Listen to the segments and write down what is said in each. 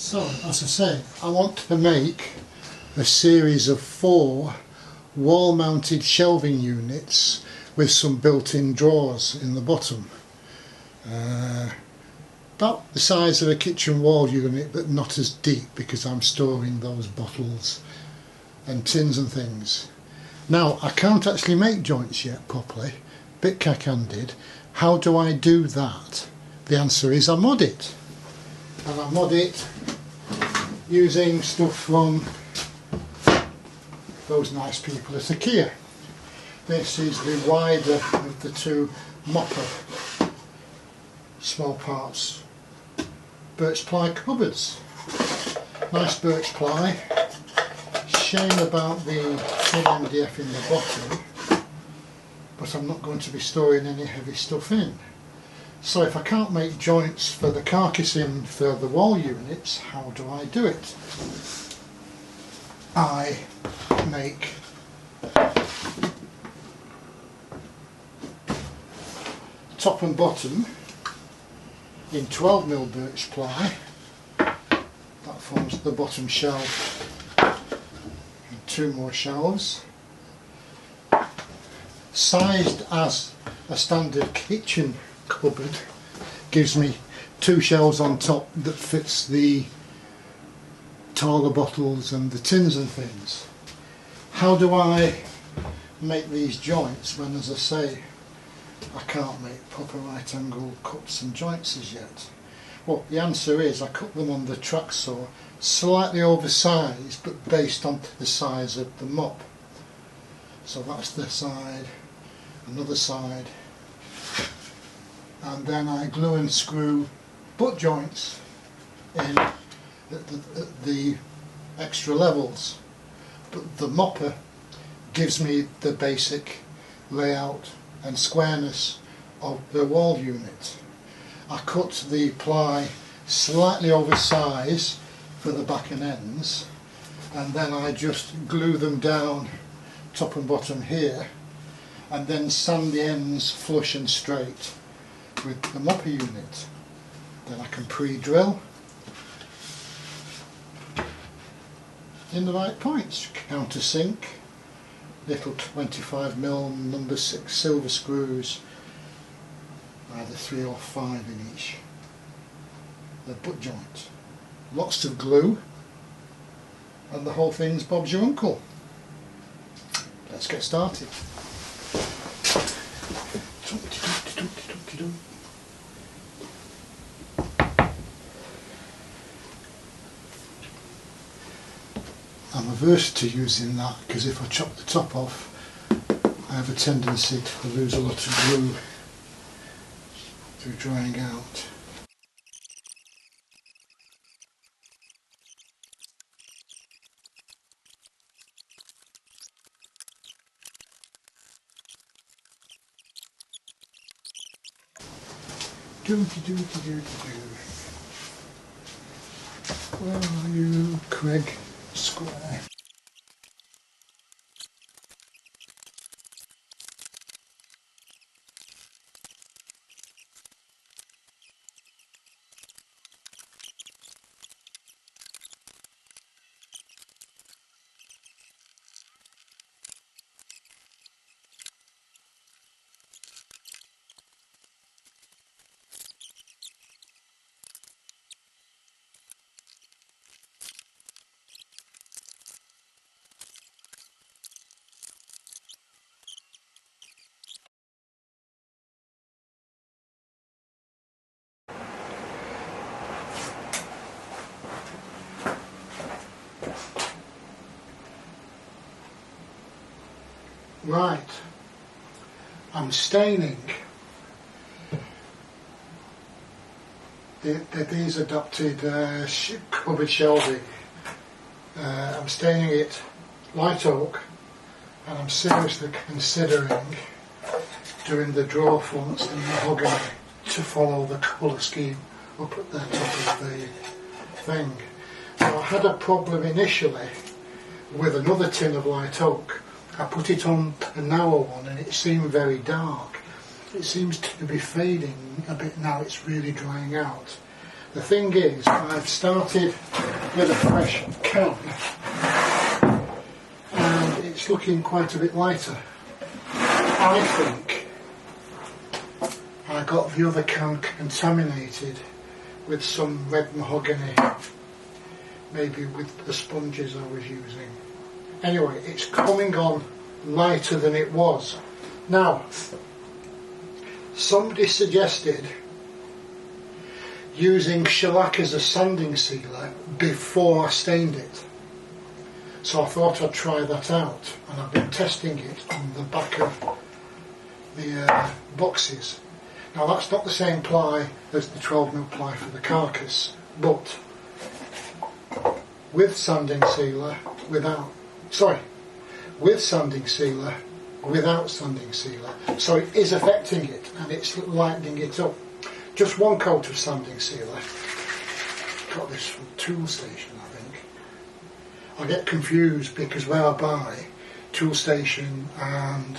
So, as I say, I want to make a series of 4 wall-mounted shelving units with some built-in drawers in the bottom. About the size of a kitchen wall unit, but not as deep, because I'm storing those bottles and tins and things. Now, I can't actually make joints yet properly, bit cack-handed. How do I do that? The answer is I mod it. And I mod it using stuff from those nice people at IKEA. This is the wider of the 2 Moppe small parts birch ply cupboards. Nice birch ply. Shame about the thin MDF in the bottom, but I'm not going to be storing any heavy stuff in. So if I can't make joints for the carcassing for the wall units, how do I do it? I make top and bottom in 12mm birch ply. That forms the bottom shelf and 2 more shelves. Sized as a standard kitchen cupboard, gives me 2 shelves on top that fits the taller bottles and the tins and things. How do I make these joints when, as I say, I can't make proper right angle cuts and joints as yet? Well, the answer is I cut them on the track saw, slightly oversized but based on the size of the mop. So that's the side, another side, and then I glue and screw butt joints in at the extra levels. But the Moppe gives me the basic layout and squareness of the wall unit. I cut the ply slightly oversized for the back and ends, and then I just glue them down top and bottom here, and then sand the ends flush and straight with the Moppe unit. Then I can pre-drill in the right points. Countersink, little 25mm number 6 silver screws, either 3 or 5 in each. The butt joint. Lots of glue, and the whole thing's Bob's your uncle. Let's get started. I'm averse to using that because if I chop the top off, I have a tendency to lose a lot of glue through drying out. Where are you, Craig Square? Right, I'm staining these adopted cupboard shelving. I'm staining it light oak, and I'm seriously considering doing the drawer fronts in mahogany to follow the colour scheme up at the top of the thing. Now, I had a problem initially with another tin of light oak. I put it on a narrow one and it seemed very dark. It seems to be fading a bit now, it's really drying out. The thing is, I've started with a fresh can and it's looking quite a bit lighter. I think I got the other can contaminated with some red mahogany, maybe with the sponges I was using. Anyway, it's coming on lighter than it was. Now, somebody suggested using shellac as a sanding sealer before I stained it. So I thought I'd try that out, and I've been testing it on the back of the boxes. Now that's not the same ply as the 12mm ply for the carcass, but with sanding sealer, with sanding sealer, without sanding sealer. So it is affecting it and it's lightening it up. Just one coat of sanding sealer. Got this from Tool Station, I think. I get confused because where I buy Tool Station and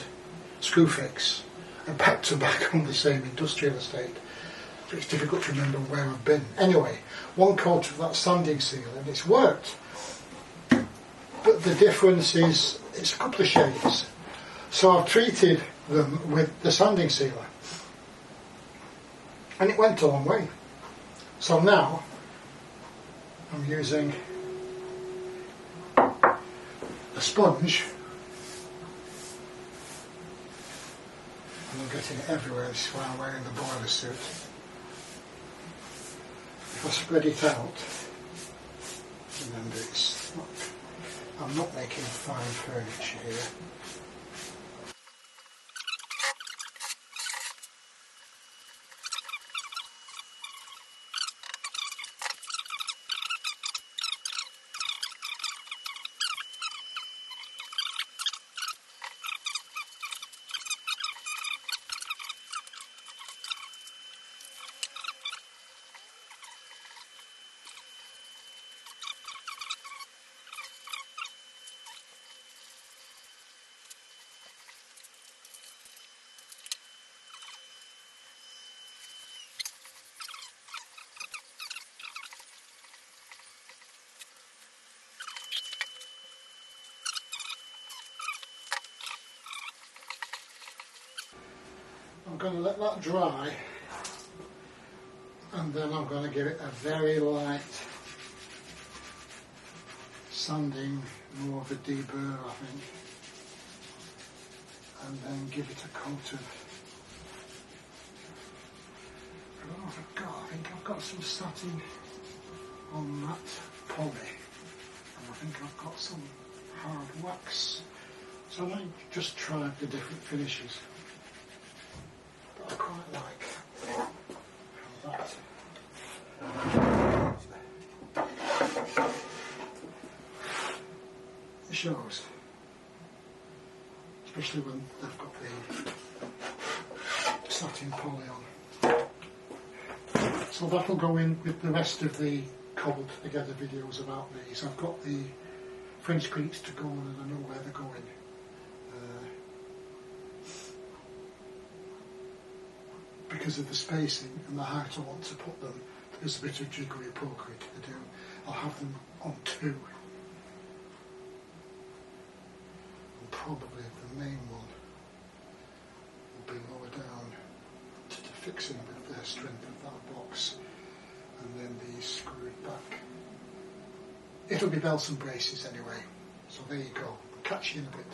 Screwfix are back to back on the same industrial estate. So it's difficult to remember where I've been. Anyway, one coat of that sanding sealer and it's worked. But the difference is, it's a couple of shades. So I've treated them with the sanding sealer. And it went a long way. So now I'm using a sponge. And I'm getting it everywhere. This is why I'm wearing the boiler suit. If I spread it out, remember I'm not making fine furniture here. I'm going to let that dry and then I'm going to give it a very light sanding, more of a deburr I think, and then give it a coat of, I think I've got some satin on that poly and I think I've got some hard wax, so I might just try the different finishes. I quite like that. It shows, especially when they've got the satin poly on. So that'll go in with the rest of the cobbled together videos about these. I've got the French cleats to go on and I know where they're going. Because of the spacing and the height I want to put them, there's a bit of jiggery pokery to do. I'll have them on two. And probably the main one will be lower down to fix in with the strength of that box, and then these screwed back. It'll be belts and braces anyway, so there you go. Catch you in a bit.